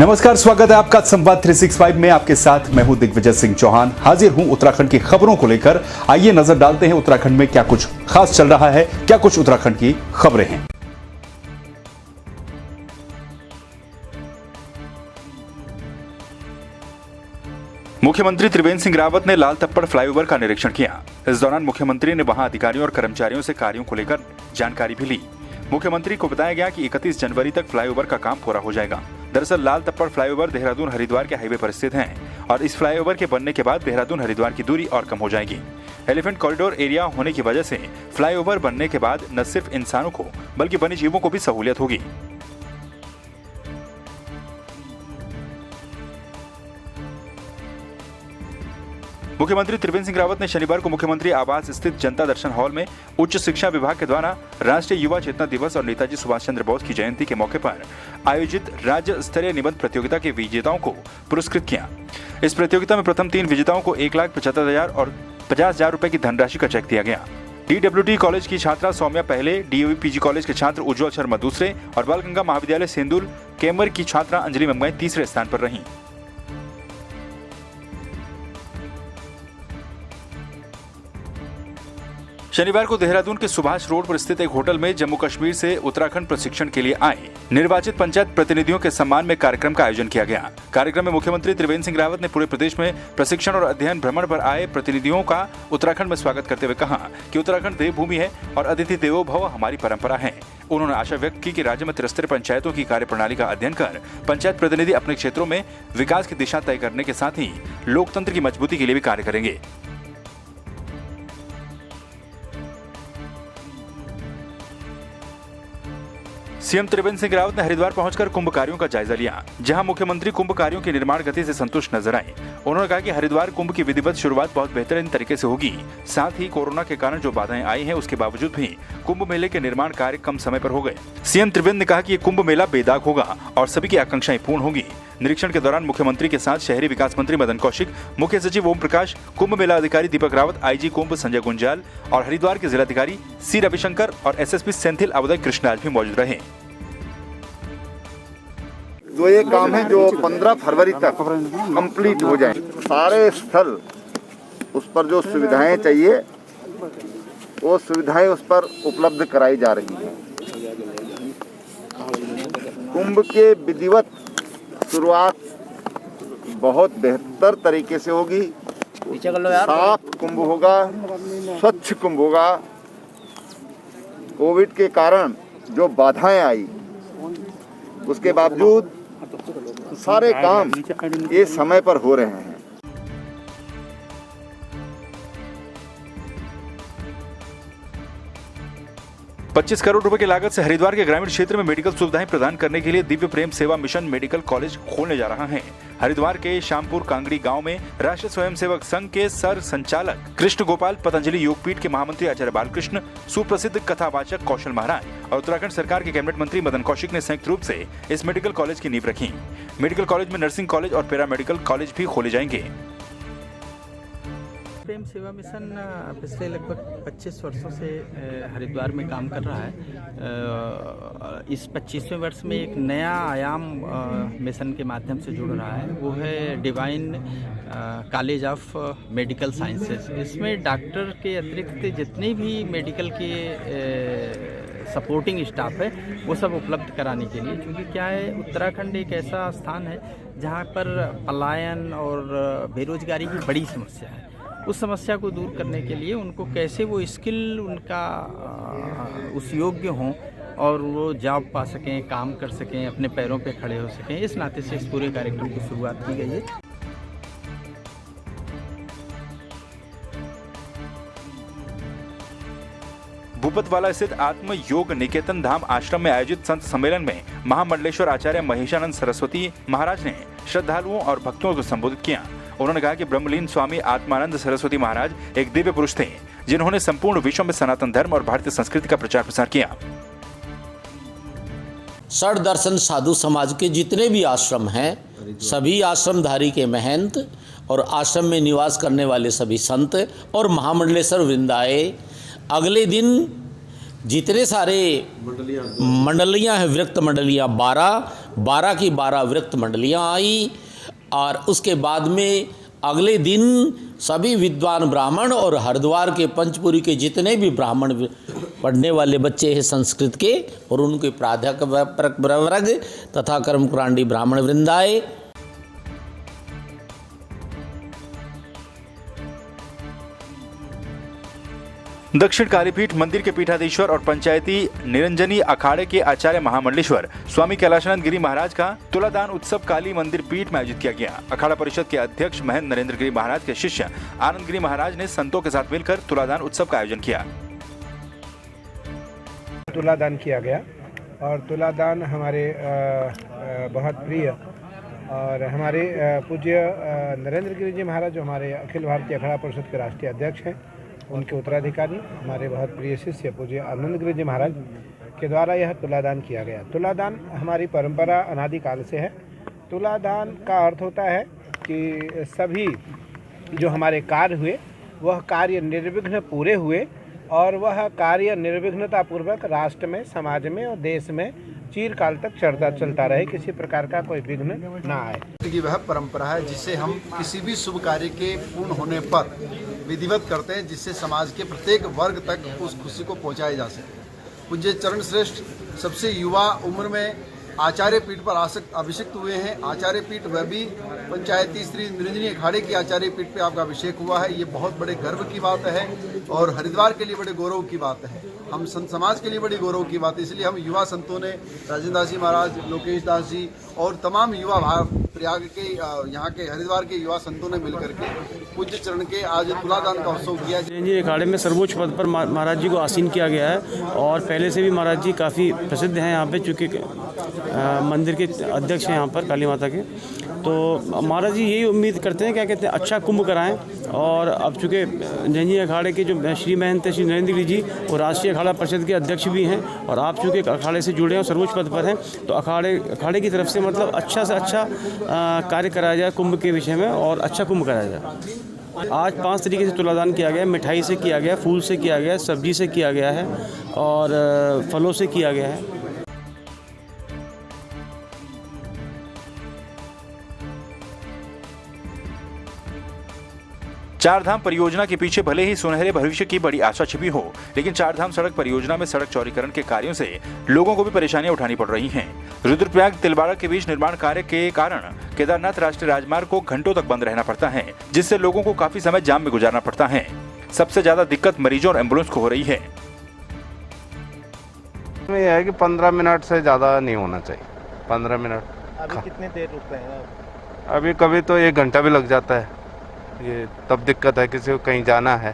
नमस्कार, स्वागत है आपका संवाद 365 में। आपके साथ मैं हूं दिग्विजय सिंह चौहान। हाजिर हूं उत्तराखंड की खबरों को लेकर। आइए नजर डालते हैं उत्तराखंड में क्या कुछ खास चल रहा है, क्या कुछ उत्तराखंड की खबरें हैं। मुख्यमंत्री त्रिवेंद्र सिंह रावत ने लाल तप्पड़ फ्लाईओवर का निरीक्षण किया। इस दौरान मुख्यमंत्री ने वहां अधिकारियों और कर्मचारियों से कार्यों को लेकर जानकारी भी ली। मुख्यमंत्री को बताया गया कि 31 जनवरी तक फ्लाईओवर का काम पूरा हो जाएगा। दरअसल लाल तप्पड़ फ्लाईओवर देहरादून हरिद्वार के हाईवे पर स्थित है और इस फ्लाईओवर के बनने के बाद देहरादून हरिद्वार की दूरी और कम हो जाएगी। एलिफेंट कॉरिडोर एरिया होने की वजह से फ्लाईओवर बनने के बाद न सिर्फ इंसानों को बल्कि वन्य जीवों को भी सहूलियत होगी। मुख्यमंत्री त्रिवेंद्र सिंह रावत ने शनिवार को मुख्यमंत्री आवास स्थित जनता दर्शन हॉल में उच्च शिक्षा विभाग के द्वारा राष्ट्रीय युवा चेतना दिवस और नेताजी सुभाष चंद्र बोस की जयंती के मौके पर आयोजित राज्य स्तरीय निबंध प्रतियोगिता के विजेताओं को पुरस्कृत किया। इस प्रतियोगिता में प्रथम 3 विजेताओं को 1,75,000 और 50,000 रुपए की धनराशि का चेक दिया गया। DWT कॉलेज की छात्रा सौम्या पहले, DOV PG कॉलेज के छात्र उज्जवल शर्मा दूसरे और बाल गंगा महाविद्यालय सेंदुल केमर की छात्रा अंजलि मंगई तीसरे स्थान पर रहीं। शनिवार को देहरादून के सुभाष रोड पर स्थित एक होटल में जम्मू कश्मीर से उत्तराखंड प्रशिक्षण के लिए आए निर्वाचित पंचायत प्रतिनिधियों के सम्मान में कार्यक्रम का आयोजन किया गया। कार्यक्रम में मुख्यमंत्री त्रिवेंद्र सिंह रावत ने पूरे प्रदेश में प्रशिक्षण और अध्ययन भ्रमण पर आए प्रतिनिधियों का उत्तराखंड में स्वागत करते हुए कहा कि उत्तराखंड देवभूमि है और अतिथि देवो भव हमारी परंपरा है। उन्होंने आशा व्यक्त की कि राज्य में त्रिस्तरीय पंचायतों की कार्यप्रणाली का अध्ययन कर पंचायत प्रतिनिधि अपने क्षेत्रों में विकास की दिशा तय करने के साथ ही लोकतंत्र की मजबूती के लिए भी कार्य करेंगे। सीएम त्रिवेंद्र सिंह रावत ने हरिद्वार पहुंचकर कुंभ कार्यों का जायजा लिया, जहां मुख्यमंत्री कुंभ कार्यों की निर्माण गति से संतुष्ट नजर आए। उन्होंने कहा कि हरिद्वार कुंभ की विधिवत शुरुआत बहुत बेहतरीन तरीके से होगी। साथ ही कोरोना के कारण जो बाधाएं आई हैं, उसके बावजूद भी कुंभ मेले के निर्माण कार्य कम समय पर हो गए। सीएम त्रिवेंद्र ने कहा कि ये कुंभ मेला बेदाग होगा और सभी की आकांक्षाएं पूर्ण होगी। निरीक्षण के दौरान मुख्यमंत्री के साथ शहरी विकास मंत्री मदन कौशिक, मुख्य सचिव ओम प्रकाश, कुंभ मेला अधिकारी दीपक रावत, IG कुंभ संजय गुंजाल और हरिद्वार के जिलाधिकारी C रविशंकर और SSP सेंथिल अवधय कृष्णराज भी मौजूद रहे। जो ये काम है जो 15 फरवरी तक कंप्लीट हो जाए, सारे स्थल उस पर जो सुविधाएं चाहिए वो सुविधाएं उस पर उपलब्ध कराई जा रही हैं। कुंभ के विधिवत शुरुआत बहुत बेहतर तरीके से होगी। साफ कुंभ होगा, स्वच्छ कुंभ होगा। कोविड के कारण जो बाधाएं आई उसके बावजूद सारे काम ये समय पर हो रहे हैं। 25 करोड़ रुपए की लागत से हरिद्वार के ग्रामीण क्षेत्र में मेडिकल सुविधाएं प्रदान करने के लिए दिव्य प्रेम सेवा मिशन मेडिकल कॉलेज खोलने जा रहा है। हरिद्वार के श्यामपुर कांगड़ी गांव में राष्ट्रीय स्वयंसेवक संघ के सर संचालक कृष्ण गोपाल, पतंजलि योगपीठ के महामंत्री आचार्य बालकृष्ण, सुप्रसिद्ध कथावाचक कौशल महाराज और उत्तराखंड सरकार के कैबिनेट मंत्री मदन कौशिक ने संयुक्त रूप से इस मेडिकल कॉलेज की नींव रखी। मेडिकल कॉलेज में नर्सिंग कॉलेज और पैरामेडिकल कॉलेज भी खोले जाएंगे। प्रेम सेवा मिशन पिछले लगभग 25 वर्षों से हरिद्वार में काम कर रहा है। इस 25वें वर्ष में एक नया आयाम मिशन के माध्यम से जुड़ रहा है, वो है divine college of medical sciences. इसमें डॉक्टर के अतिरिक्त जितने भी मेडिकल के सपोर्टिंग स्टाफ है वो सब उपलब्ध कराने के लिए, क्योंकि क्या है, उत्तराखंड एक ऐसा स्थान है जहाँ पर पलायन और बेरोजगारी की बड़ी समस्या है। उस समस्या को दूर करने के लिए उनको कैसे वो स्किल उनका उस योग्य हों और वो जॉब पा सकें, काम कर सकें, अपने पैरों पे खड़े हो सकें, इस नाते से इस पूरे कार्यक्रम की शुरुआत की गई है। भूपतवाला स्थित आत्म योग निकेतन धाम आश्रम में आयोजित संत सम्मेलन में महामंडलेश्वर आचार्य महेशानंद सरस्वती महाराज ने श्रद्धालुओं और भक्तों को संबोधित किया। उन्होंने कहा कि ब्रह्मलीन स्वामी आत्मानंद सरस्वती महाराज एक दिव्य पुरुष थे, जिन्होंने संपूर्ण विश्व में सनातन धर्म और भारतीय संस्कृति का प्रचार प्रसार किया। षड दर्शन साधु समाज के जितने भी आश्रम हैं, सभी आश्रमधारी के महंत और आश्रम में निवास करने वाले सभी संत और महामंडलेश्वर वृंदाए अगले दिन जितने सारे मंडलियां हैं, विरक्त मंडलियां 12, 12 की 12 वृत्त मंडलियाँ आई और उसके बाद में अगले दिन सभी विद्वान ब्राह्मण और हरिद्वार के पंचपुरी के जितने भी ब्राह्मण पढ़ने वाले बच्चे हैं संस्कृत के और उनके प्राध्यापक वर्ग तथा कर्मकुरांडी ब्राह्मण वृंद आए। दक्षिण कालीपीठ मंदिर के पीठाधीश्वर और पंचायती निरंजनी अखाड़े के आचार्य महामंडलेश्वर स्वामी कैलाशानंद गिरी महाराज का तुलादान उत्सव काली मंदिर पीठ में आयोजित किया गया। अखाड़ा परिषद के अध्यक्ष महेंद्र नरेंद्र गिरी महाराज के शिष्य आनंद गिरी महाराज ने संतों के साथ मिलकर तुलादान उत्सव का आयोजन किया। तुलादान किया गया और तुलादान हमारे बहुत प्रिय और हमारे पूज्य नरेंद्र गिरी जी महाराज जो हमारे अखिल भारतीय अखाड़ा परिषद के राष्ट्रीय अध्यक्ष हैं, उनके उत्तराधिकारी हमारे बहुत प्रिय शिष्य पूज्य आनंद गिरी जी महाराज के द्वारा यह तुलादान किया गया। तुलादान हमारी परंपरा अनादिकाल से है। तुलादान का अर्थ होता है कि सभी जो हमारे कार्य हुए वह कार्य निर्विघ्न पूरे हुए और वह कार्य निर्विघ्नता पूर्वक राष्ट्र में, समाज में और देश में चिरकाल तक चलता रहे, किसी प्रकार का कोई विघ्न ना आए। की वह परंपरा है जिससे हम किसी भी शुभ कार्य के पूर्ण होने पर विधिवत करते हैं, जिससे समाज के प्रत्येक वर्ग तक उस खुशी को पहुंचाया जा सके। पूज्य चरण श्रेष्ठ सबसे युवा उम्र में आचार्य पीठ पर अभिषिक्त हुए हैं। आचार्य पीठ वह भी पंचायती श्री निरंजनी अखाड़े की आचार्य पीठ पे आपका अभिषेक हुआ है। ये बहुत बड़े गर्व की बात है और हरिद्वार के लिए बड़े गौरव की बात है, हम संत समाज के लिए बड़ी गौरव की बात है। इसलिए हम युवा संतों ने राजेंद्र दास जी महाराज, लोकेश दास जी और तमाम युवा प्रयाग के यहाँ के हरिद्वार के युवा संतों ने मिलकर के पूज्य चरण के आज तुलादान का उत्सव किया। निरंजनी अखाड़े में सर्वोच्च पद पर महाराज जी को आसीन किया गया है और पहले से भी महाराज जी काफ़ी प्रसिद्ध हैं यहाँ पे, चूँकि मंदिर के अध्यक्ष हैं यहाँ पर काली माता के। तो महाराज जी यही उम्मीद करते हैं, क्या कहते हैं, अच्छा कुंभ कराएं। और अब चूँकि निरंजनी अखाड़े के जो श्री महंत श्री नरेंद्र गिरी जी वो राष्ट्रीय अखाड़ा परिषद के अध्यक्ष भी हैं और आप चूँकि अखाड़े से जुड़े हैं और सर्वोच्च पद पर हैं, तो अखाड़े की तरफ से मतलब अच्छा से अच्छा कार्य कराया जाए कुंभ के विषय में और अच्छा कुंभ कराया जाए। आज 5 तरीके से तुलादान किया गया, मिठाई से किया गया, फूल से किया गया, सब्जी से किया गया है और फलों से किया गया है। चारधाम परियोजना के पीछे भले ही सुनहरे भविष्य की बड़ी आशा छिपी हो, लेकिन चारधाम सड़क परियोजना में सड़क चौड़ीकरण के कार्यों से लोगों को भी परेशानियां उठानी पड़ रही हैं। रुद्रप्रयाग तिलवाड़ा के बीच निर्माण कार्य के कारण केदारनाथ राष्ट्रीय राजमार्ग को घंटों तक बंद रहना पड़ता है, जिससे लोगों को काफी समय जाम में गुजारना पड़ता है। सबसे ज्यादा दिक्कत मरीजों और एम्बुलेंस को हो रही है। यह है कि 15 मिनट से ज़्यादा नहीं होना चाहिए। 15 मिनट। अभी कितने देर रुकते हैं? अभी कभी तो 1 घंटा भी लग जाता है। ये तब दिक्कत है, किसी को कहीं जाना है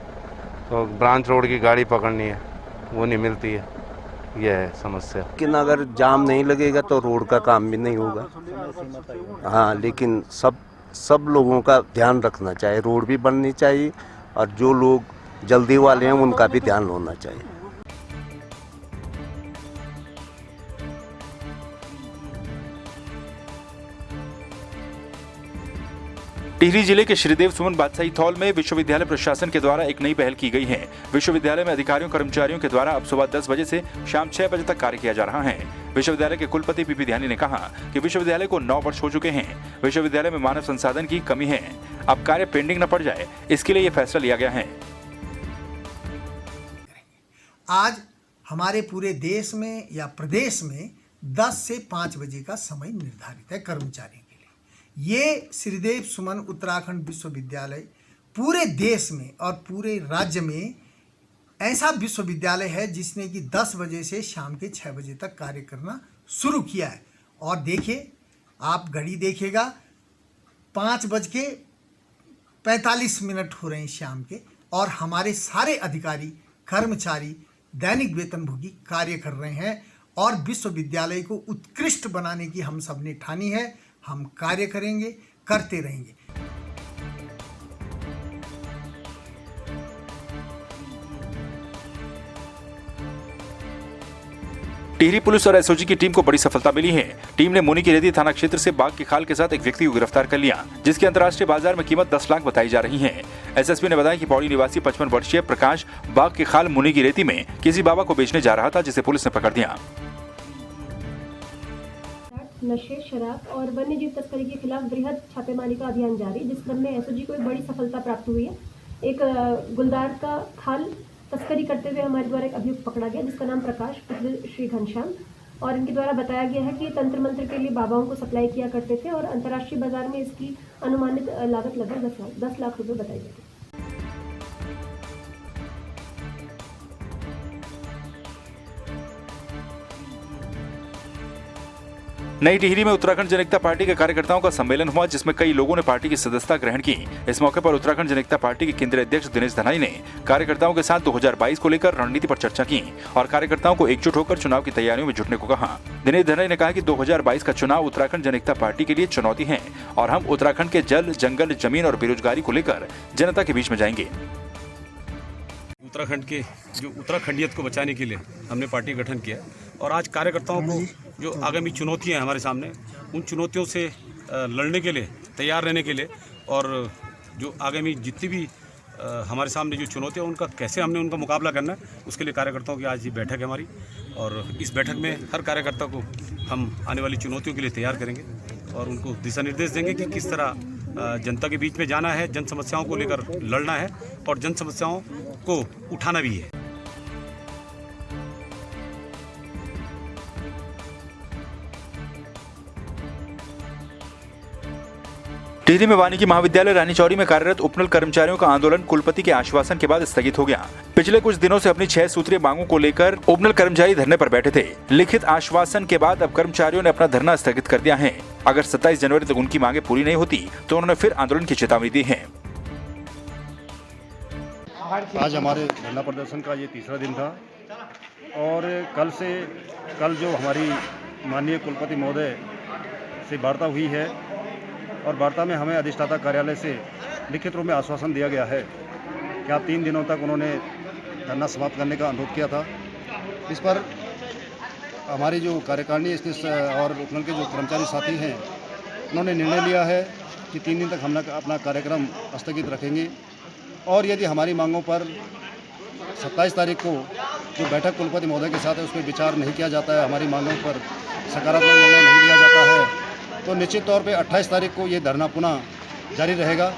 तो ब्रांच रोड की गाड़ी पकड़नी है, वो नहीं मिलती है, यह है समस्या। लेकिन अगर जाम नहीं लगेगा तो रोड का काम भी नहीं होगा। हाँ, लेकिन सब लोगों का ध्यान रखना चाहिए, रोड भी बननी चाहिए और जो लोग जल्दी वाले हैं उनका भी ध्यान होना चाहिए। टिहरी जिले के श्रीदेव सुमन बादशाही थौल में विश्वविद्यालय प्रशासन के द्वारा एक नई पहल की गई है। विश्वविद्यालय में अधिकारियों कर्मचारियों के द्वारा अब सुबह 10 बजे से शाम 6 बजे तक कार्य किया जा रहा है। विश्वविद्यालय के कुलपति पीपी ध्यानी ने कहा कि विश्वविद्यालय को 9 वर्ष हो चुके हैं। विश्वविद्यालय में मानव संसाधन की कमी है, अब कार्य पेंडिंग न पड़ जाए, इसके लिए यह फैसला लिया गया है। आज हमारे पूरे देश में या प्रदेश में 10 से 5 बजे का समय निर्धारित है कर्मचारियों के लिए। ये श्रीदेव सुमन उत्तराखंड विश्वविद्यालय पूरे देश में और पूरे राज्य में ऐसा विश्वविद्यालय है जिसने कि 10 बजे से शाम के 6 बजे तक कार्य करना शुरू किया है। और देखिए, आप घड़ी देखिएगा, 5:45 हो रहे हैं शाम के, और हमारे सारे अधिकारी कर्मचारी दैनिक वेतनभोगी कार्य कर रहे हैं और विश्वविद्यालय को उत्कृष्ट बनाने की हम सब ने ठानी है। हम कार्य करेंगे, करते रहेंगे। टिहरी पुलिस और एसओजी की टीम को बड़ी सफलता मिली है। टीम ने मुनि की रेती थाना क्षेत्र से बाघ की खाल के साथ एक व्यक्ति को गिरफ्तार कर लिया, जिसकी अंतर्राष्ट्रीय बाजार में कीमत 10 लाख बताई जा रही है। एसएसपी ने बताया कि पौड़ी निवासी 55 वर्षीय प्रकाश बाघ की खाल मुनि की रेती में किसी बाबा को बेचने जा रहा था, जिसे पुलिस ने पकड़ दिया। नशे, शराब और वन्य जीव तस्करी के खिलाफ बृहद छापेमारी का अभियान जारी, जिस क्रम में एसओजी को एक बड़ी सफलता प्राप्त हुई है। एक गुलदार का खाल तस्करी करते हुए हमारे द्वारा एक अभियुक्त पकड़ा गया, जिसका नाम प्रकाश पुत्र श्री घनश्याम, और इनके द्वारा बताया गया है कि तंत्र मंत्र के लिए बाबाओं को सप्लाई किया करते थे और अंतर्राष्ट्रीय बाजार में इसकी अनुमानित लागत लगभग 10 लाख रुपए बताई जाती है। नई टिहरी में उत्तराखंड जनता पार्टी के कार्यकर्ताओं का सम्मेलन हुआ, जिसमें कई लोगों ने पार्टी की सदस्यता ग्रहण की। इस मौके पर उत्तराखंड जनता पार्टी के केंद्रीय अध्यक्ष दिनेश धनाई ने कार्यकर्ताओं के साथ 2022 को लेकर रणनीति पर चर्चा की और कार्यकर्ताओं को एकजुट होकर चुनाव की तैयारियों में जुटने को कहा। दिनेश धनाई ने कहा कि 2022 का चुनाव उत्तराखंड जनता पार्टी के लिए चुनौती है और हम उत्तराखंड के जल, जंगल, जमीन और बेरोजगारी को लेकर जनता के बीच में जाएंगे। उत्तराखंड के जो उत्तराखंडियत को बचाने के लिए हमने पार्टी गठन किया और आज कार्यकर्ताओं को जो आगामी चुनौतियां हैं हमारे सामने, उन चुनौतियों से लड़ने के लिए तैयार रहने के लिए और जो आगामी जितनी भी हमारे सामने जो चुनौतियां उनका कैसे हमने उनका मुकाबला करना है, उसके लिए कार्यकर्ताओं की आज ये बैठक है हमारी। और इस बैठक में हर कार्यकर्ता को हम आने वाली चुनौतियों के लिए तैयार करेंगे और उनको दिशा निर्देश देंगे कि किस तरह जनता के बीच में जाना है, जन समस्याओं को लेकर लड़ना है और जन समस्याओं को उठाना भी है। टिहरी में वानिकी महाविद्यालय रानीचौरी में कार्यरत उपनल कर्मचारियों का आंदोलन कुलपति के आश्वासन के बाद स्थगित हो गया। पिछले कुछ दिनों से अपनी 6 सूत्रीय मांगों को लेकर उपनल कर्मचारी धरने पर बैठे थे। लिखित आश्वासन के बाद अब कर्मचारियों ने अपना धरना स्थगित कर दिया है। अगर 27 जनवरी तक उनकी मांगे पूरी नहीं होती तो उन्होंने फिर आंदोलन की चेतावनी दी है। आज हमारे धरना प्रदर्शन का ये तीसरा दिन था और कल जो हमारी माननीय कुलपति महोदय से वार्ता हुई है और वार्ता में हमें अधिष्ठाता कार्यालय से लिखित रूप में आश्वासन दिया गया है कि आप 3 दिनों तक उन्होंने धरना समाप्त करने का अनुरोध किया था। इस पर हमारी जो कार्यकारिणी और उपनल के जो कर्मचारी साथी हैं, उन्होंने निर्णय लिया है कि 3 दिन तक हम अपना कार्यक्रम स्थगित रखेंगे और यदि हमारी मांगों पर 27 तारीख को जो बैठक कुलपति महोदय के साथ है उसमें विचार नहीं किया जाता है, हमारी मांगों पर सकारात्मक निर्णय नहीं लिया जाता है, तो निश्चित तौर पे 28 तारीख को ये धरना पुनः जारी रहेगा।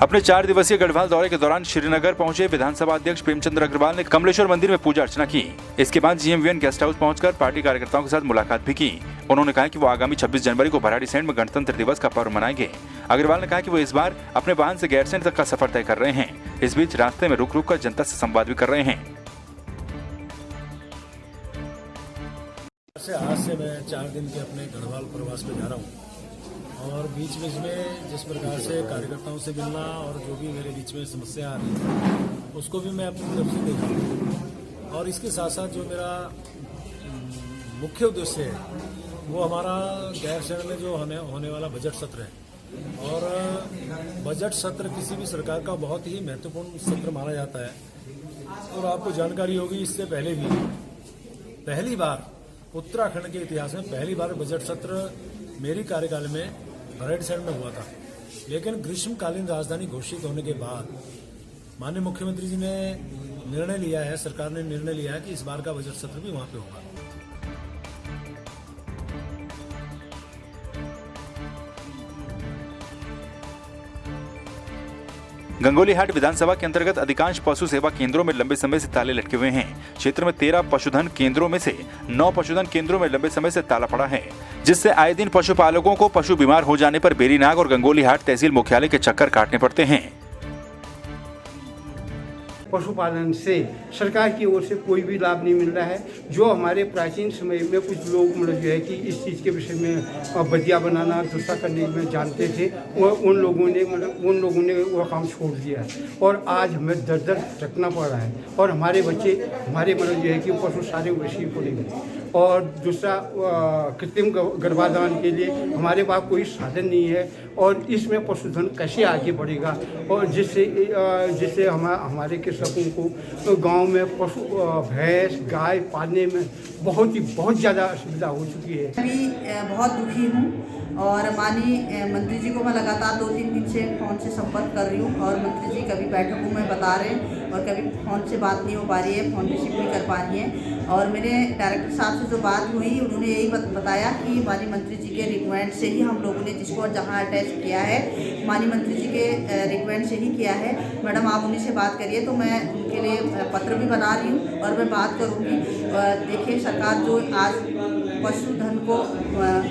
अपने 4 दिवसीय गढ़वाल दौरे के दौरान श्रीनगर पहुंचे विधानसभा अध्यक्ष प्रेमचंद्र अग्रवाल ने कमलेश्वर मंदिर में पूजा अर्चना की। इसके बाद GMVN गेस्ट हाउस पहुंचकर पार्टी कार्यकर्ताओं के साथ मुलाकात भी की। उन्होंने कहा कि वो आगामी 26 जनवरी को भराड़ीसैंण में गणतंत्र दिवस का पर्व मनाएंगे। अग्रवाल ने कहा कि वो इस बार अपने वाहन से गैरसैंण तक का सफर तय कर रहे हैं। इस बीच रास्ते में रुक रुक कर जनता से संवाद भी कर रहे हैं। आज से मैं 4 दिन के अपने गढ़वाल प्रवास पे जा रहा हूँ और बीच बीच में जिस प्रकार से कार्यकर्ताओं से मिलना और जो भी मेरे बीच में समस्या आ रही है उसको भी मैं अपनी तरफ से देखा हूँ। और इसके साथ साथ जो मेरा मुख्य उद्देश्य है वो हमारा गैरसैंण में जो होने वाला बजट सत्र है और बजट सत्र किसी भी सरकार का बहुत ही महत्वपूर्ण सत्र माना जाता है। और आपको जानकारी होगी, इससे पहले भी पहली बार उत्तराखंड के इतिहास में पहली बार बजट सत्र मेरी कार्यकाल में भराड़ीसैंण में हुआ था। लेकिन ग्रीष्मकालीन राजधानी घोषित होने के बाद माननीय मुख्यमंत्री जी ने निर्णय लिया है, सरकार ने निर्णय लिया है कि इस बार का बजट सत्र भी वहां पे होगा। गंगोलीहाट विधानसभा के अंतर्गत अधिकांश पशु सेवा केंद्रों में लंबे समय से ताले लटके हुए हैं। क्षेत्र में 13 पशुधन केंद्रों में से 9 पशुधन केंद्रों में लंबे समय से ताला पड़ा है, जिससे आए दिन पशुपालकों को पशु बीमार हो जाने पर बेरीनाग और गंगोलीहाट तहसील मुख्यालय के चक्कर काटने पड़ते हैं। पशुपालन से सरकार की ओर से कोई भी लाभ नहीं मिल रहा है। जो हमारे प्राचीन समय में कुछ लोग मतलब जो है कि इस चीज़ के विषय में बदिया बनाना दूसरा करने में जानते थे, उन लोगों ने वो काम छोड़ दिया और आज हमें दर दर रखना पड़ रहा है और हमारे बच्चे हमारे मतलब जो है कि पशु सारे वैसे ही पड़े हुए। और दूसरा कृत्रिम गर्भाधान के लिए हमारे पास कोई साधन नहीं है और इसमें पशुधन कैसे आगे बढ़ेगा और जिससे हमारे कृषकों को गांव में पशु भैंस गाय पालने में बहुत ज़्यादा असुविधा हो चुकी है। अभी बहुत दुखी हूँ और माननीय मंत्री जी को मैं लगातार 2-3 दिन से फ़ोन से संपर्क कर रही हूँ और मंत्री जी कभी बैठकों में बता रहे हैं और कभी फ़ोन से बात नहीं हो पा रही है, फ़ोन रिसीव नहीं कर पा रही है। और मेरे डायरेक्टर साहब से जो बात हुई उन्होंने यही बताया कि माननीय मंत्री जी के रिक्वेस्ट से ही हम लोगों ने जिसको जहाँ अटैच किया है माननीय मंत्री जी के रिक्वेस्ट से ही किया है। मैडम आप उन्हीं से बात करिए, तो मैं उनके लिए पत्र भी बना रही हूँ और मैं बात करूँगी। देखिए सरकार जो आज पशुधन को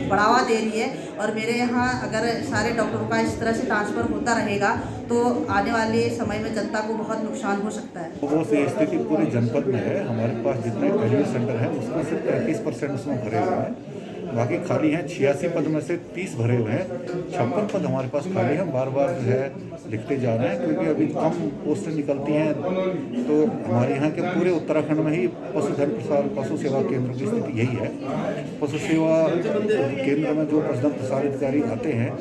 बढ़ावा दे रही है और मेरे यहाँ अगर सारे डॉक्टरों का इस तरह से ट्रांसफ़र होता रहेगा तो आने वाले समय में जनता को बहुत नुकसान हो सकता है। वो से स्थिति पूरे जनपद में है। हमारे पास जितने वेलनेस सेंटर हैं उसमें से 35% उसमें भरे हुए हैं, बाकी खाली हैं। 86 पद में से 30 भरे हुए हैं, 56 पद हमारे पास खाली हैं। बार बार जो है लिखते जा रहे हैं क्योंकि अभी कम पोस्टें निकलती हैं। तो हमारे यहाँ के पूरे उत्तराखंड में ही पशुधन प्रसार पशु सेवा केंद्र की स्थिति यही है। पशु सेवा केंद्र में जो पशुधन प्रसार अधिकारी आते हैं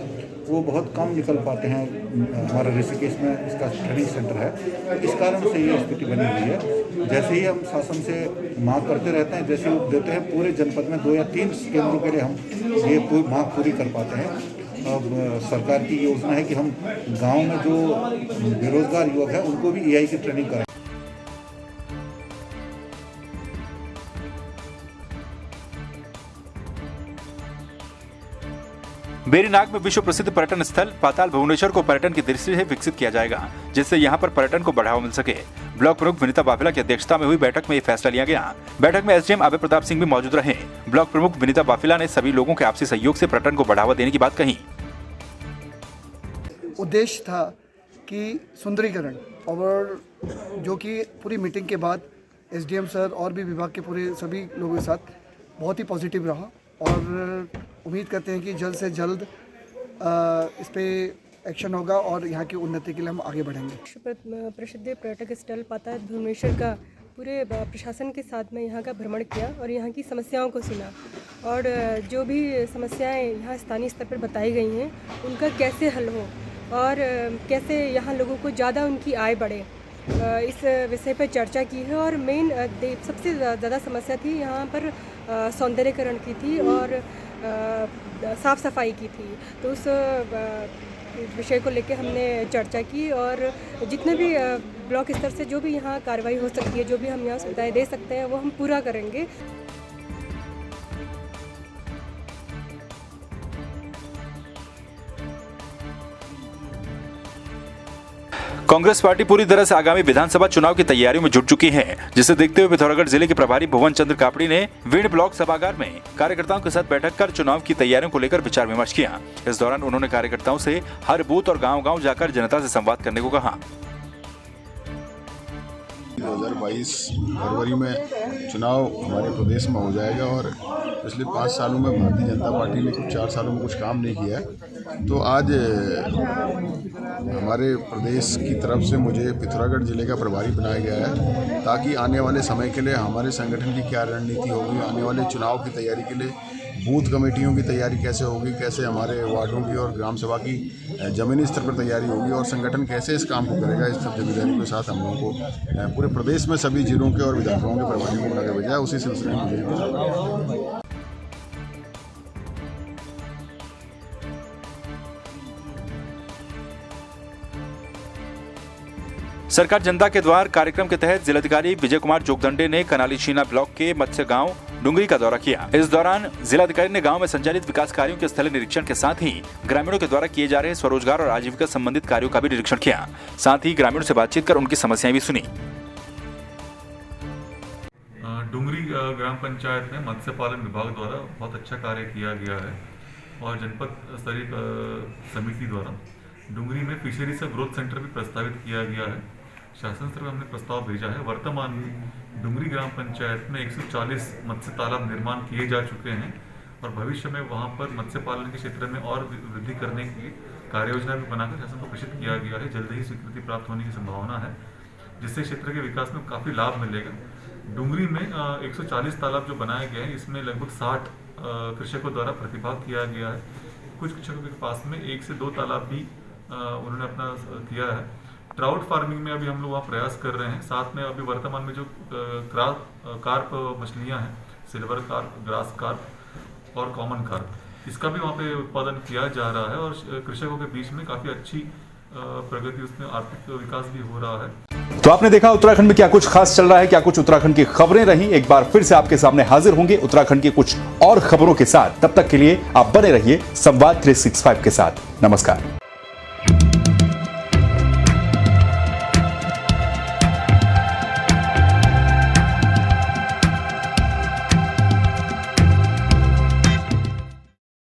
वो बहुत कम निकल पाते हैं। हमारा ऋषिकेश में इसका ट्रेनिंग सेंटर है, इस कारण से ये स्थिति बनी हुई है। जैसे ही हम शासन से मांग करते रहते हैं, जैसे वो देते हैं, पूरे जनपद में 2 या 3 केंद्रों के लिए हम ये मांग पूरी कर पाते हैं। अब सरकार की योजना है कि हम गांव में जो बेरोजगार युवक हैं उनको भी EI की ट्रेनिंग कराएं। बेरीनाग में विश्व प्रसिद्ध पर्यटन स्थल पाताल भुवनेश्वर को पर्यटन की दृष्टि से विकसित किया जाएगा, जिससे यहां पर पर्यटन को बढ़ावा मिल सके। ब्लॉक प्रमुख विनीता वाफिला की अध्यक्षता में हुई बैठक में ये फैसला लिया गया। बैठक में SDM अभय प्रताप सिंह भी मौजूद रहे। ब्लॉक प्रमुख विनीता वाफिला ने सभी लोगों के आपसी सहयोग से पर्यटन को बढ़ावा देने की बात कही। उद्देश्य था कि सुंदरीकरण, और जो कि पूरी मीटिंग के बाद SDM सर और भी विभाग के पूरे सभी लोगों के साथ बहुत ही पॉजिटिव रहा और उम्मीद करते हैं कि जल्द से जल्द इस पे एक्शन होगा और यहाँ की उन्नति के लिए हम आगे बढ़ेंगे। प्रसिद्ध पर्यटक स्थल पाताल भुवनेश्वर का पूरे प्रशासन के साथ में यहाँ का भ्रमण किया और यहाँ की समस्याओं को सुना और जो भी समस्याएं यहाँ स्थानीय स्तर पर बताई गई हैं उनका कैसे हल हो और कैसे यहाँ लोगों को ज़्यादा उनकी आय बढ़े, इस विषय पर चर्चा की है। और मेन सबसे ज़्यादा समस्या थी यहाँ पर सौंदर्यीकरण की थी और साफ़ सफाई की थी। तो उस विषय को लेकर हमने चर्चा की और जितने भी ब्लॉक स्तर से जो भी यहाँ कार्रवाई हो सकती है, जो भी हम यहाँ सुविधाएं दे सकते हैं वो हम पूरा करेंगे। कांग्रेस पार्टी पूरी तरह से आगामी विधानसभा चुनाव की तैयारियों में जुट चुकी है, जिसे देखते हुए पिथौरागढ़ जिले के प्रभारी भुवन चंद्र कापड़ी ने वीण ब्लॉक सभागार में कार्यकर्ताओं के साथ बैठक कर चुनाव की तैयारियों को लेकर विचार विमर्श किया। इस दौरान उन्होंने कार्यकर्ताओं से हर बूथ और गांव-गांव जाकर जनता से संवाद करने को कहा। 2022 फरवरी में चुनाव हमारे प्रदेश में हो जाएगा और पिछले 5 सालों में भारतीय जनता पार्टी ने कुछ 4 सालों में कुछ काम नहीं किया है। तो आज हमारे प्रदेश की तरफ से मुझे पिथौरागढ़ जिले का प्रभारी बनाया गया है ताकि आने वाले समय के लिए हमारे संगठन की क्या रणनीति होगी, आने वाले चुनाव की तैयारी के लिए बूथ कमेटियों की तैयारी कैसे होगी, कैसे हमारे वार्डों की और ग्राम सभा की ज़मीनी स्तर पर तैयारी होगी और संगठन कैसे इस काम को करेगा, इस सब जिम्मेदारियों के साथ हम लोगों को पूरे प्रदेश में सभी जिलों के और विधानसभाओं के प्रभारियों को बनाकर भेजा है। उसी सिलसिले में मुझे सरकार जनता के द्वार कार्यक्रम के तहत जिलाधिकारी विजय कुमार जोगदंडे ने कनालीशीना ब्लॉक के मत्स्य गांव डुंगरी का दौरा किया। इस दौरान जिलाधिकारी ने गांव में संचालित विकास कार्यों के स्थलीय निरीक्षण के साथ ही ग्रामीणों के द्वारा किए जा रहे स्वरोजगार और आजीविका संबंधित कार्यों का भी निरीक्षण किया। साथ ही ग्रामीणों से बातचीत कर उनकी समस्याएं भी सुनी। डुंगरी ग्राम पंचायत में मत्स्य पालन विभाग द्वारा बहुत अच्छा कार्य किया गया है और जनपद स्तरीय समिति द्वारा डुंगरी में फिशरीज का ग्रोथ सेंटर भी प्रस्तावित किया गया है। शासन स्तर पर हमने प्रस्ताव भेजा है। वर्तमान में डुंगरी ग्राम पंचायत में 140 मत्स्य तालाब निर्माण किए जा चुके हैं और भविष्य में वहां पर मत्स्य पालन के क्षेत्र में और वृद्धि करने की कार्य योजना भी बनाकर शासन को प्रेषित किया गया है। जल्द ही स्वीकृति प्राप्त होने की संभावना है, जिससे क्षेत्र के विकास में काफ़ी लाभ मिलेगा। डुंगरी में 140 तालाब जो बनाए गए हैं, इसमें लगभग 60 कृषकों द्वारा प्रतिभाग किया गया है। कुछ कृषकों के पास में 1 से 2 तालाब भी उन्होंने अपना किया है। ट्राउट फार्मिंग में अभी हम लोग वहाँ प्रयास कर रहे हैं। साथ में अभी वर्तमान में जो कार्प मछलियाँ हैं, सिल्वर कार्प, ग्रास कार्प और कॉमन कार्प, इसका भी वहाँ पे उत्पादन किया जा रहा है और कृषकों के बीच में काफ़ी अच्छी प्रगति, उसमें आर्थिक विकास भी हो रहा है। तो आपने देखा उत्तराखंड में क्या कुछ खास चल रहा है, क्या कुछ उत्तराखंड की खबरें रही। एक बार फिर से आपके सामने हाजिर होंगे उत्तराखंड की कुछ और खबरों के साथ। तब तक के लिए आप बने रहिए संवाद 365 के साथ। नमस्कार।